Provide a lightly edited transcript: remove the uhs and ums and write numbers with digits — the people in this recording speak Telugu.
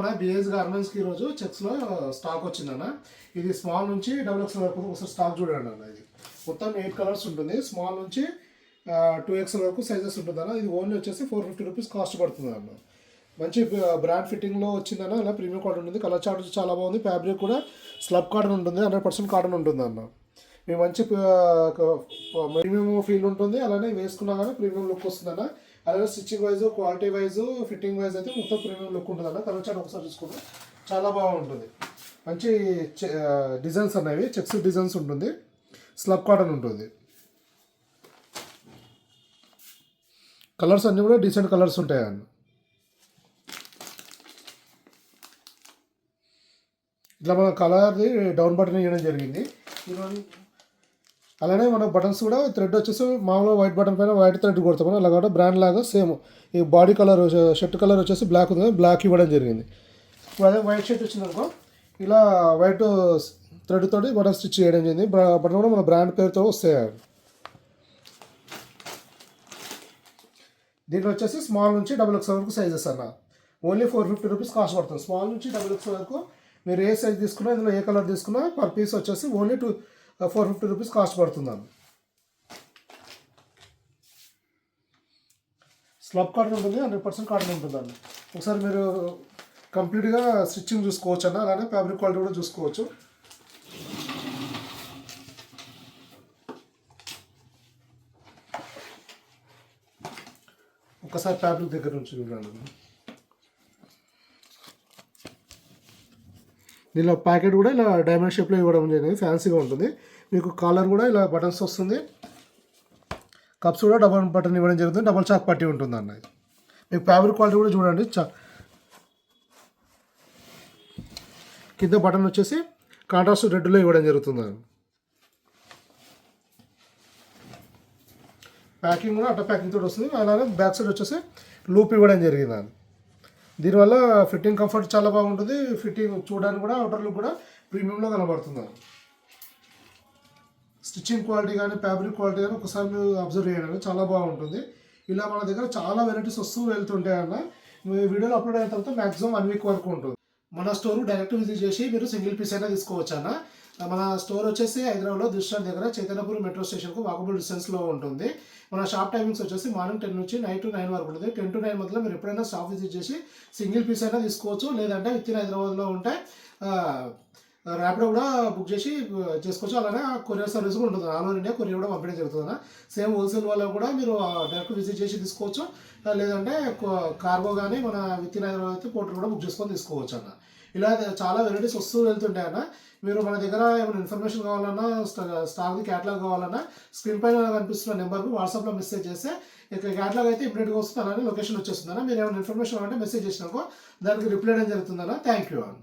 మన బిఎస్ గార్మెంట్స్కి ఈరోజు చెక్స్లో స్టాక్ వచ్చిందన్న. ఇది స్మాల్ నుంచి XXL వరకు ఒకసారి స్టాక్ చూడండి అన్న. ఇది మొత్తం 8 కలర్స్ ఉంటుంది. స్మాల్ నుంచి 2XL వరకు సైజెస్ ఉంటుందన్న. ఇది ఓన్లీ వచ్చేసి 450 రూపీస్ కాస్ట్ పడుతుంది అన్న. మంచి బ్రాండ్ ఫిట్టింగ్లో వచ్చిందన్న. ఇలా ప్రీమియం కాటన్ ఉంటుంది. కలర్ చార్ట్ చాలా బాగుంది. ఫ్యాబ్రిక్ కూడా స్లబ్ కాటన్ ఉంటుంది. 100% కాటన్ ఉంటుంది అన్న. మీ మంచి ప్రీమియం ఫీల్ ఉంటుంది. అలానే వేసుకున్నా కానీ ప్రీమియం లుక్ వస్తుందన్న. అలాగే stitching wise, quality wise, fitting wise అయితే మొత్తం ప్రీమియం లుక్ ఉంటుందన్న. కలర్ చార్ట్ ఒకసారి చూసుకుంటే చాలా బాగుంటుంది. మంచి డిజైన్స్ అనేవి చెక్స్ డిజైన్స్ ఉంటుంది. స్లబ్ కాటన్ ఉంటుంది. కలర్స్ అన్నీ కూడా డీసెంట్ కలర్స్ ఉంటాయి అన్న. ఇట్లా మన కలర్ది డౌన్ బటన్ ఇవ్వడం జరిగింది. అలానే మన బటన్స్ కూడా థ్రెడ్ వచ్చేసి మామూలుగా వైట్ బటన్ పైన వైట్ థ్రెడ్ కొడతాం. అలా కాబట్టి బ్రాండ్ లాగా సేమ్ ఈ బాడీ కలర్ షర్ట్ కలర్ వచ్చేసి బ్లాక్ ఉంది, బ్లాక్ ఇవ్వడం జరిగింది. ఇప్పుడు అదే వైట్ షర్ట్ వచ్చిందనుకో ఇలా వైట్ థ్రెడ్ తోటి బటన్ స్టిచ్ చేయడం జరిగింది. బటన్ కూడా మన బ్రాండ్ పేరుతో వస్తాయి. దీంట్లో వచ్చేసి స్మాల్ నుంచి XXL వరకు సైజెస్ అన్న. ఓన్లీ 450 రూపీస్ కాస్ట్ పడుతుంది. స్మాల్ నుంచి XXL వరకు మీరు ఏ సైజ్ తీసుకున్నా, ఇందులో ఏ కలర్ తీసుకున్నా పర్ పీస్ వచ్చేసి ఓన్లీ 450 రూపీస్ కాస్ట్ పడుతుందండి. స్లబ్ కాటన్ ఉంటుంది, 100% కాటన్ ఉంటుందండి. ఒకసారి మీరు కంప్లీట్గా స్టిచ్చింగ్ చూసుకోవచ్చు అన్న. అలానే ఫ్యాబ్రిక్ క్వాలిటీ కూడా చూసుకోవచ్చు. ఒకసారి ఫ్యాబ్రిక్ దగ్గర నుంచి చూడండి. దీనిలో ప్యాకెట్ కూడా ఇలా డైమండ్ షేప్లో ఇవ్వడం జరిగింది. ఫ్యాన్సీగా ఉంటుంది. మీకు కాలర్ కూడా ఇలా బటన్స్ వస్తుంది. కప్స్ కూడా డబల్ బటన్ ఇవ్వడం జరుగుతుంది. డబల్ చాక్ పట్టి ఉంటుంది అన్న. మీకు ఫ్యాబ్రిక్ క్వాలిటీ కూడా చూడండి. కింద బటన్ వచ్చేసి కాంట్రాస్ట్ రెడ్లో ఇవ్వడం జరుగుతుంది. ప్యాకింగ్ కూడా అట్ట ప్యాకింగ్ తోటి వస్తుంది. అలానే బ్యాక్ సైడ్ వచ్చేసి లూప్ ఇవ్వడం జరిగింది అన్న. దీనివల్ల ఫిట్టింగ్ కంఫర్ట్ చాలా బాగుంటుంది. ఫిట్టింగ్ చూడడానికి కూడా అవుటర్ లుక్ కూడా ప్రీమియంలో కనబడుతుంది. స్టిచ్చింగ్ క్వాలిటీ కానీ ఫ్యాబ్రిక్ క్వాలిటీ కానీ ఒకసారి మీరు అబ్జర్వ్ చేయండి, చాలా బాగుంటుంది. ఇలా మన దగ్గర చాలా వెరైటీస్ వస్తూ వెళ్తుంటాయన్న. వీడియోలో అప్లోడ్ అయిన తర్వాత మ్యాక్సిమం 1 వీక్ వరకు ఉంటుంది. మన స్టోర్ డైరెక్ట్ విజిట్ చేసి మీరు సింగిల్ పీస్ అయినా తీసుకోవచ్చు అన్న. మన స్టోర్ వచ్చేసి హైదరాబాద్లో దిల్షాద్ దగ్గర చైతన్యపురం మెట్రో స్టేషన్కు వాకబుల్ డిస్టెన్స్లో ఉంటుంది. మన షాప్ టైమింగ్స్ వచ్చేసి మార్నింగ్ 10 నుంచి నైట్ 9 వరకు ఉంటుంది. 10 to 9 మధ్యలో మీరు ఎప్పుడైనా షాప్ విజిట్ చేసి సింగిల్ పీస్ అయినా తీసుకోవచ్చు. లేదంటే విత్ ఇన్ హైదరాబాద్లో ఉంటే ర్యాపిడో కూడా బుక్ చేసి చేసుకోవచ్చు. అలానే కొరియర్ సర్వీస్ కూడా ఉంటుంది. ఆల్ ఓవర్ ఇండియా కొరియర్ కూడా పంపించడం జరుగుతుంది. సేమ్ హోల్సేల్ వాళ్ళ కూడా మీరు డైరెక్ట్ విజిట్ చేసి తీసుకోవచ్చు. లేదంటే కార్గో కానీ మన విత్ ఇన్ హైదరాబాద్ అయితే పోర్టల్ కూడా బుక్ చేసుకొని తీసుకోవచ్చు అన్న. ఇలా చాలా వెరైటీస్ వస్తూ వెళ్తుంటాయి అన్న. మీరు మన దగ్గర ఏమైనా ఇన్ఫర్మేషన్ కావాలన్నా, స్టాక్ది క్యాటలాగ్ కావాలన్నా స్క్రీన్ పైన కనిపిస్తున్న నెంబర్కు వాట్సాప్లో మెసేజ్ చేస్తే ఇక క్యాటలాగ్ అయితే ఇమీడియట్గా వస్తుంది. అలానే లొకేషన్ వచ్చేస్తుందన్న. మీరు ఏమైనా ఇన్ఫర్మేషన్ అంటే మెసేజ్ చేసినాకో దానికి రిప్లై చేయడం జరుగుతుందన్న. థ్యాంక్ యూ అన్న.